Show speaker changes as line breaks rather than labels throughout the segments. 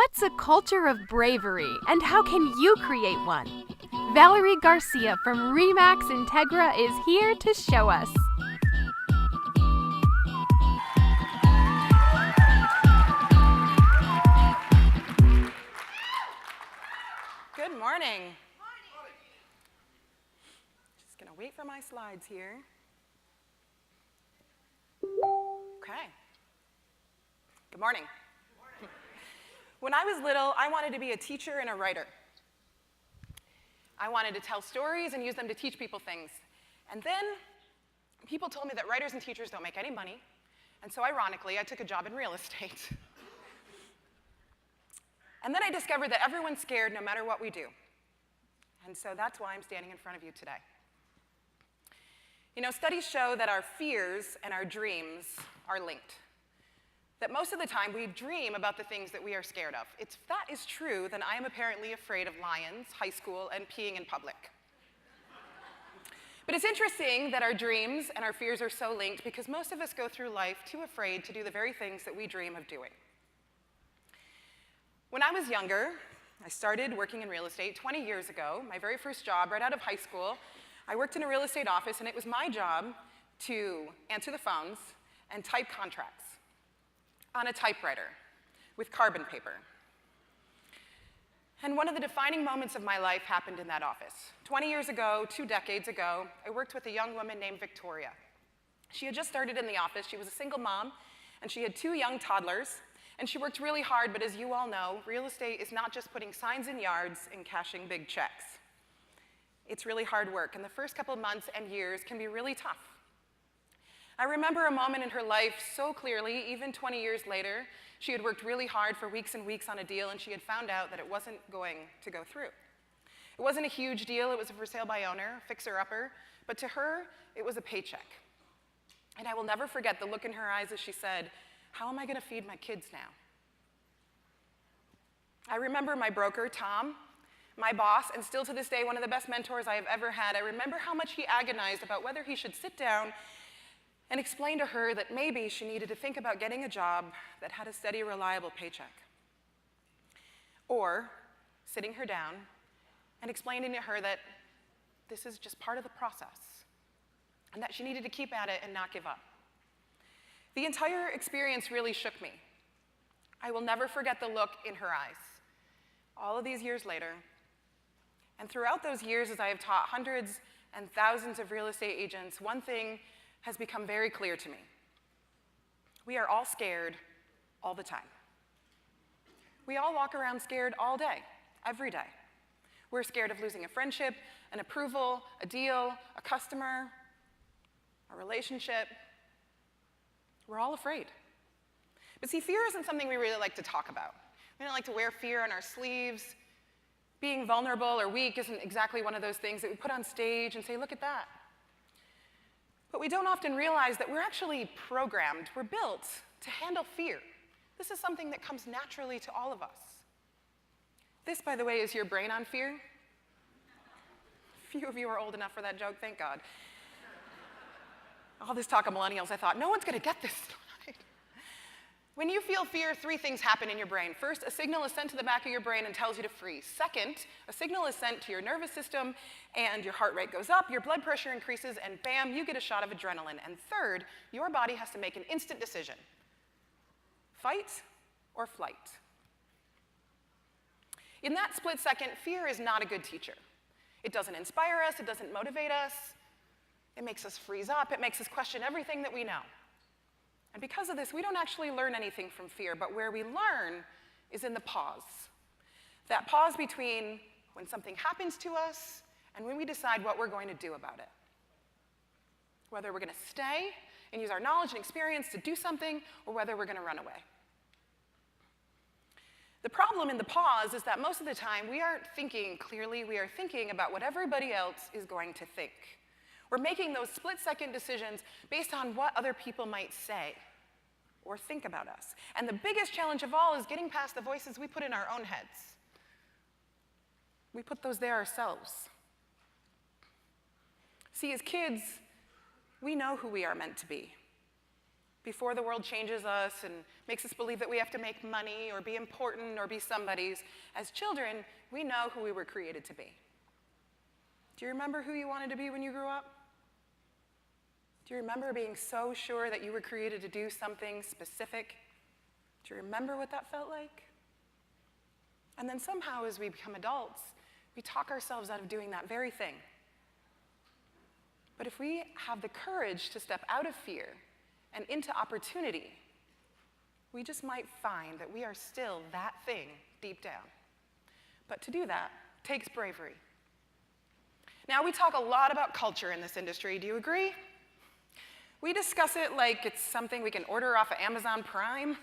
What's a culture of bravery, and how can you create one? Valerie Garcia from Remax Integra is here to show us.
Good morning. Just going to wait for my slides here. Okay. Good morning. When I was little, I wanted to be a teacher and a writer. I wanted to tell stories and use them to teach people things. And then people told me that writers and teachers don't make any money. And so ironically, I took a job in real estate. And then I discovered that everyone's scared no matter what we do. And so that's why I'm standing in front of you today. You know, studies show that our fears and our dreams are linked. That most of the time we dream about the things that we are scared of. If that is true, then I am apparently afraid of lions, high school, and peeing in public. But it's interesting that our dreams and our fears are so linked because most of us go through life too afraid to do the very things that we dream of doing. When I was younger, I started working in real estate 20 years ago. My very first job, right out of high school, I worked in a real estate office, and it was my job to answer the phones and type contracts on a typewriter with carbon paper. And one of the defining moments of my life happened in that office. 20 years ago, 2 decades ago, I worked with a young woman named Victoria. She had just started in the office. She was a single mom, and she had 2 young toddlers. And she worked really hard, but as you all know, real estate is not just putting signs in yards and cashing big checks. It's really hard work, and the first couple of months and years can be really tough. I remember a moment in her life so clearly, even 20 years later. She had worked really hard for weeks and weeks on a deal, and she had found out that it wasn't going to go through. It wasn't a huge deal. It was a for sale by owner, fixer-upper, but to her, it was a paycheck. And I will never forget the look in her eyes as she said, "How am I going to feed my kids now?" I remember my broker, Tom, my boss, and still to this day, one of the best mentors I have ever had. I remember how much he agonized about whether he should sit down and explain to her that maybe she needed to think about getting a job that had a steady, reliable paycheck. Or sitting her down and explaining to her that this is just part of the process and that she needed to keep at it and not give up. The entire experience really shook me. I will never forget the look in her eyes. All of these years later, and throughout those years as I have taught hundreds and thousands of real estate agents, one thing has become very clear to me. We are all scared all the time. We all walk around scared all day, every day. We're scared of losing a friendship, an approval, a deal, a customer, a relationship. We're all afraid. But see, fear isn't something we really like to talk about. We don't like to wear fear on our sleeves. Being vulnerable or weak isn't exactly one of those things that we put on stage and say, "Look at that." But we don't often realize that we're actually programmed, we're built to handle fear. This is something that comes naturally to all of us. This, by the way, is your brain on fear. Few of you are old enough for that joke, thank God. All this talk of millennials, I thought, no one's going to get this tonight. When you feel fear, 3 things happen in your brain. First, a signal is sent to the back of your brain and tells you to freeze. Second, a signal is sent to your nervous system, and your heart rate goes up, your blood pressure increases, and bam, you get a shot of adrenaline. And third, your body has to make an instant decision. Fight or flight. In that split second, fear is not a good teacher. It doesn't inspire us, it doesn't motivate us. It makes us freeze up, it makes us question everything that we know. And because of this, we don't actually learn anything from fear, but where we learn is in the pause. That pause between when something happens to us and when we decide what we're going to do about it. Whether we're going to stay and use our knowledge and experience to do something, or whether we're going to run away. The problem in the pause is that most of the time we aren't thinking clearly, we are thinking about what everybody else is going to think. We're making those split-second decisions based on what other people might say or think about us. And the biggest challenge of all is getting past the voices we put in our own heads. We put those there ourselves. See, as kids, we know who we are meant to be. before the world changes us and makes us believe that we have to make money or be important or be somebody's, as children, we know who we were created to be. Do you remember who you wanted to be when you grew up? Do you remember being so sure that you were created to do something specific? Do you remember what that felt like? And then somehow as we become adults, we talk ourselves out of doing that very thing. But if we have the courage to step out of fear and into opportunity, we just might find that we are still that thing deep down. But to do that takes bravery. Now, we talk a lot about culture in this industry. Do you agree? We discuss it like it's something we can order off of Amazon Prime.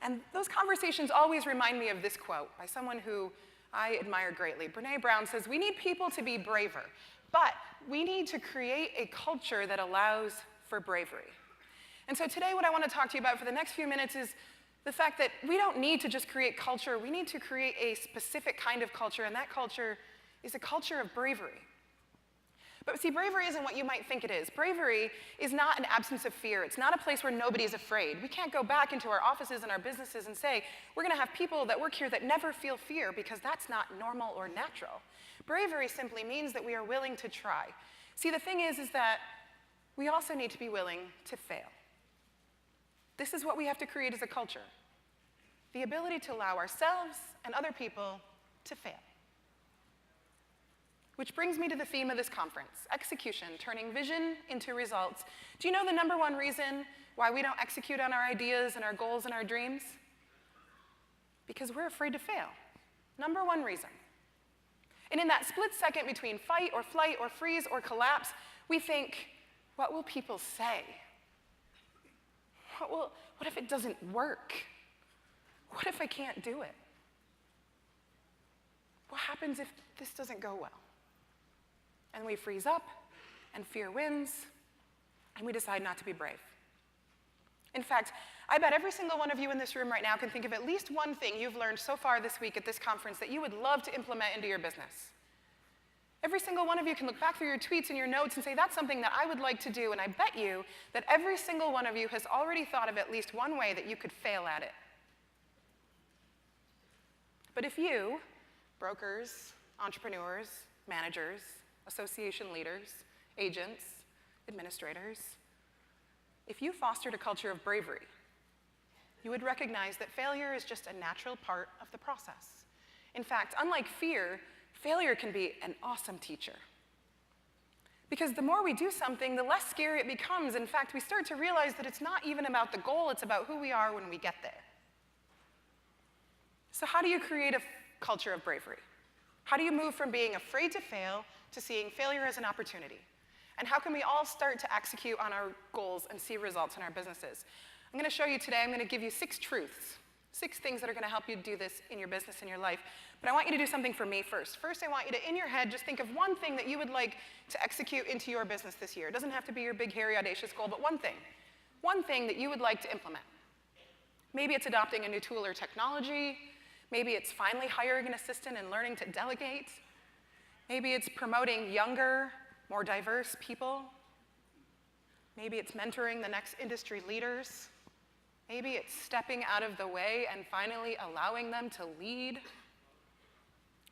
And those conversations always remind me of this quote by someone who I admire greatly. Brene Brown says, "We need people to be braver, but we need to create a culture that allows for bravery." And so today what I want to talk to you about for the next few minutes is the fact that we don't need to just create culture. We need to create a specific kind of culture, and that culture is a culture of bravery. But see, bravery isn't what you might think it is. Bravery is not an absence of fear. It's not a place where nobody's afraid. We can't go back into our offices and our businesses and say, we're going to have people that work here that never feel fear, because that's not normal or natural. Bravery simply means that we are willing to try. See, the thing is that we also need to be willing to fail. This is what we have to create as a culture: the ability to allow ourselves and other people to fail. Which brings me to the theme of this conference: execution, turning vision into results. Do you know the number one reason why we don't execute on our ideas and our goals and our dreams? Because we're afraid to fail. Number one reason. And in that split second between fight or flight or freeze or collapse, we think, what will people say? What if it doesn't work? What if I can't do it? What happens if this doesn't go well? And we freeze up, and fear wins, and we decide not to be brave. In fact, I bet every single one of you in this room right now can think of at least one thing you've learned so far this week at this conference that you would love to implement into your business. Every single one of you can look back through your tweets and your notes and say, that's something that I would like to do, and I bet you that every single one of you has already thought of at least one way that you could fail at it. But if you, brokers, entrepreneurs, managers, association leaders, agents, administrators, if you fostered a culture of bravery, you would recognize that failure is just a natural part of the process. In fact, unlike fear, failure can be an awesome teacher. Because the more we do something, the less scary it becomes. In fact, we start to realize that it's not even about the goal, it's about who we are when we get there. So how do you create a culture of bravery? How do you move from being afraid to fail to seeing failure as an opportunity? And how can we all start to execute on our goals and see results in our businesses? I'm going to show you today, I'm going to give you 6 truths, 6 things that are going to help you do this in your business and your life. But I want you to do something for me first. First, I want you to, in your head, just think of one thing that you would like to execute into your business this year. It doesn't have to be your big, hairy, audacious goal, but one thing that you would like to implement. Maybe it's adopting a new tool or technology. Maybe it's finally hiring an assistant and learning to delegate. Maybe it's promoting younger, more diverse people. Maybe it's mentoring the next industry leaders. Maybe it's stepping out of the way and finally allowing them to lead.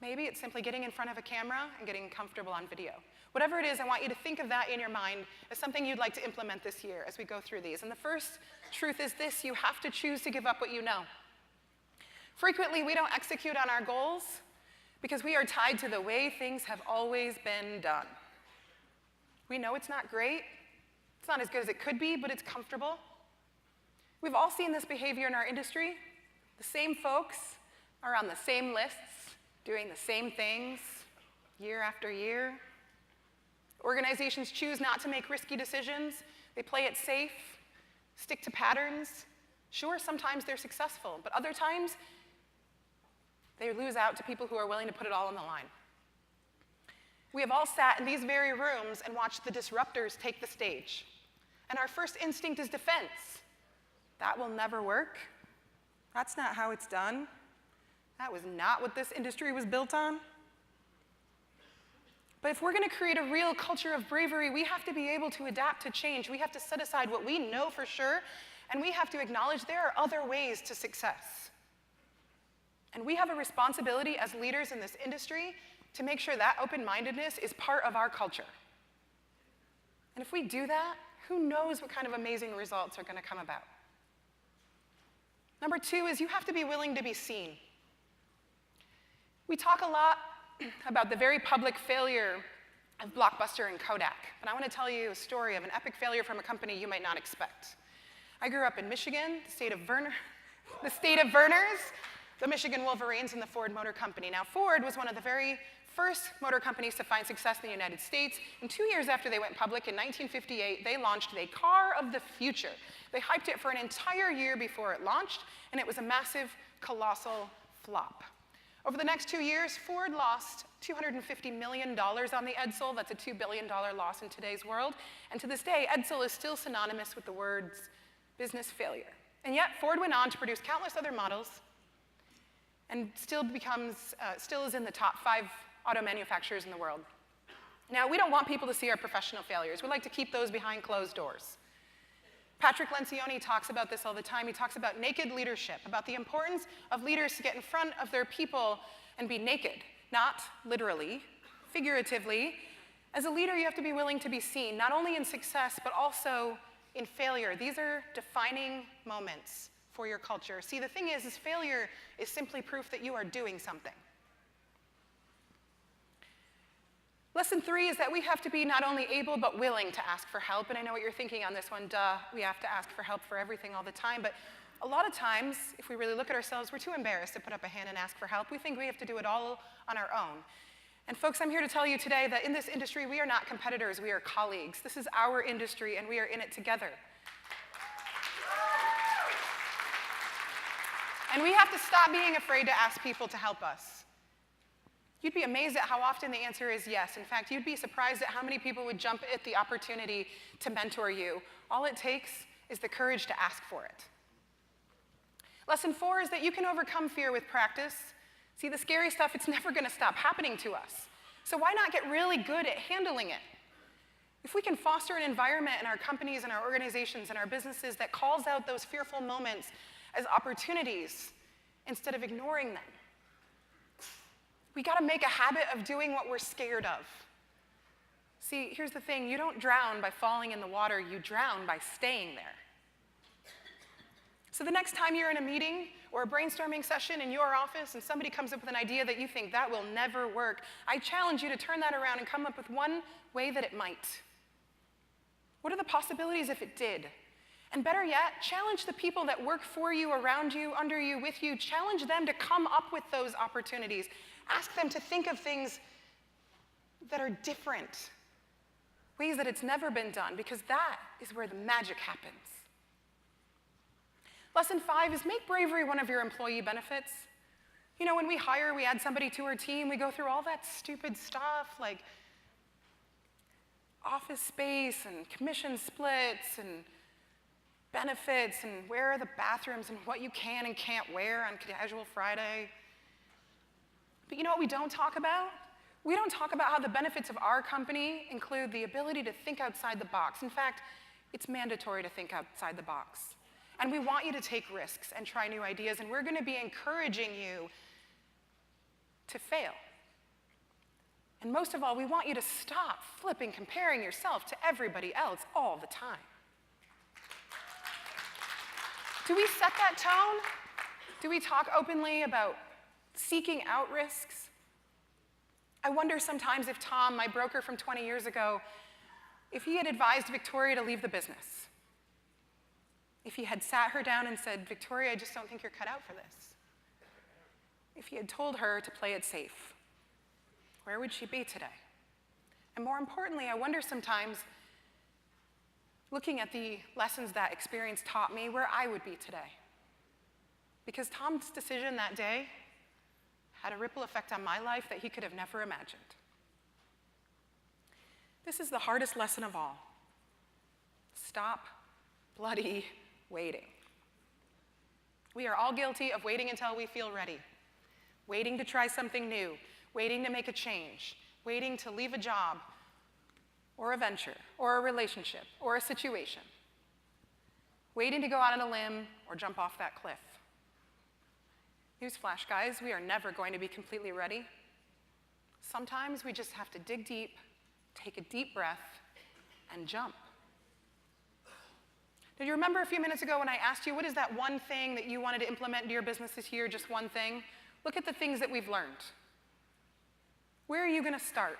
Maybe it's simply getting in front of a camera and getting comfortable on video. Whatever it is, I want you to think of that in your mind as something you'd like to implement this year as we go through these. And the first truth is this: you have to choose to give up what you know. Frequently, we don't execute on our goals because we are tied to the way things have always been done. We know it's not great. It's not as good as it could be, but it's comfortable. We've all seen this behavior in our industry. The same folks are on the same lists, doing the same things year after year. Organizations choose not to make risky decisions. They play it safe, stick to patterns. Sure, sometimes they're successful, but other times they lose out to people who are willing to put it all on the line. We have all sat in these very rooms and watched the disruptors take the stage. And our first instinct is defense. That will never work. That's not how it's done. That was not what this industry was built on. But if we're going to create a real culture of bravery, we have to be able to adapt to change. We have to set aside what we know for sure, and we have to acknowledge there are other ways to success. And we have a responsibility as leaders in this industry to make sure that open-mindedness is part of our culture. And if we do that, who knows what kind of amazing results are going to come about. Number 2 is you have to be willing to be seen. We talk a lot about the very public failure of Blockbuster and Kodak, but I want to tell you a story of an epic failure from a company you might not expect. I grew up in Michigan, the state of Vernors, the Michigan Wolverines, and the Ford Motor Company. Now, Ford was one of the very first motor companies to find success in the United States, and 2 years after they went public in 1958, they launched the car of the future. They hyped it for an entire year before it launched, and it was a massive, colossal flop. Over the next 2 years, Ford lost $250 million on the Edsel. That's a $2 billion loss in today's world. And to this day, Edsel is still synonymous with the words business failure. And yet, Ford went on to produce countless other models and still is in the top 5 auto manufacturers in the world. Now, we don't want people to see our professional failures. We like to keep those behind closed doors. Patrick Lencioni talks about this all the time. He talks about naked leadership, about the importance of leaders to get in front of their people and be naked, not literally, figuratively. As a leader, you have to be willing to be seen, not only in success, but also in failure. These are defining moments for your culture. See, the thing is failure is simply proof that you are doing something. Lesson 3 is that we have to be not only able but willing to ask for help. And I know what you're thinking on this one. Duh, we have to ask for help for everything all the time. But a lot of times, if we really look at ourselves, we're too embarrassed to put up a hand and ask for help. We think we have to do it all on our own. And folks, I'm here to tell you today that in this industry, we are not competitors, we are colleagues. This is our industry, and we are in it together. And we have to stop being afraid to ask people to help us. You'd be amazed at how often the answer is yes. In fact, you'd be surprised at how many people would jump at the opportunity to mentor you. All it takes is the courage to ask for it. Lesson 4 is that you can overcome fear with practice. See, the scary stuff, it's never going to stop happening to us. So why not get really good at handling it? If we can foster an environment in our companies and our organizations and our businesses that calls out those fearful moments as opportunities instead of ignoring them, we got to make a habit of doing what we're scared of. See, here's the thing. You don't drown by falling in the water. You drown by staying there. So the next time you're in a meeting or a brainstorming session in your office and somebody comes up with an idea that you think that will never work, I challenge you to turn that around and come up with one way that it might. What are the possibilities if it did? And better yet, challenge the people that work for you, around you, under you, with you. Challenge them to come up with those opportunities. Ask them to think of things that are different, ways that it's never been done, because that is where the magic happens. Lesson 5 is make bravery one of your employee benefits. You know, when we hire, we add somebody to our team, we go through all that stupid stuff like office space and commission splits and benefits and where are the bathrooms and what you can and can't wear on Casual Friday. But you know what we don't talk about? We don't talk about how the benefits of our company include the ability to think outside the box. In fact, it's mandatory to think outside the box. And we want you to take risks and try new ideas, and we're going to be encouraging you to fail. And most of all, we want you to stop comparing yourself to everybody else all the time. Do we set that tone? Do we talk openly about seeking out risks? I wonder sometimes if Tom, my broker from 20 years ago, if he had advised Victoria to leave the business. If he had sat her down and said, Victoria, I just don't think you're cut out for this. If he had told her to play it safe, where would she be today? And more importantly, I wonder sometimes, looking at the lessons that experience taught me, where I would be today. Because Tom's decision that day had a ripple effect on my life that he could have never imagined. This is the hardest lesson of all. Stop bloody waiting. We are all guilty of waiting until we feel ready, waiting to try something new, waiting to make a change, waiting to leave a job or a venture or a relationship or a situation, waiting to go out on a limb or jump off that cliff. Newsflash, guys, we are never going to be completely ready. Sometimes we just have to dig deep, take a deep breath, and jump. Did you remember a few minutes ago when I asked you, what is that one thing that you wanted to implement into your business this year, just one thing? Look at the things that we've learned. Where are you going to start?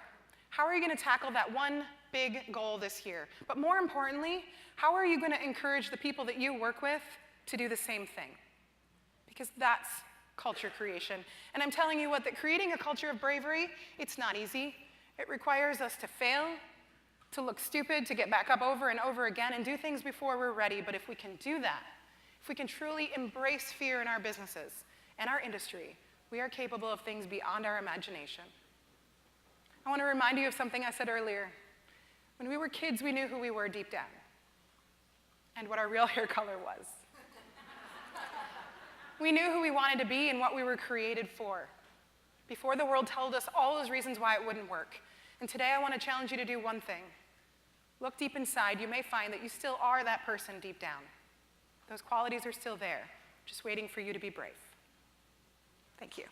How are you going to tackle that one big goal this year? But more importantly, how are you going to encourage the people that you work with to do the same thing? Because that's culture creation. And I'm telling you what, that creating a culture of bravery, it's not easy. It requires us to fail, to look stupid, to get back up over and over again and do things before we're ready. But if we can do that, if we can truly embrace fear in our businesses and our industry, we are capable of things beyond our imagination. I want to remind you of something I said earlier. When we were kids, we knew who we were deep down and what our real hair color was. We knew who we wanted to be and what we were created for, before the world told us all those reasons why it wouldn't work. And today I want to challenge you to do one thing. Look deep inside. You may find that you still are that person deep down. Those qualities are still there, just waiting for you to be brave. Thank you.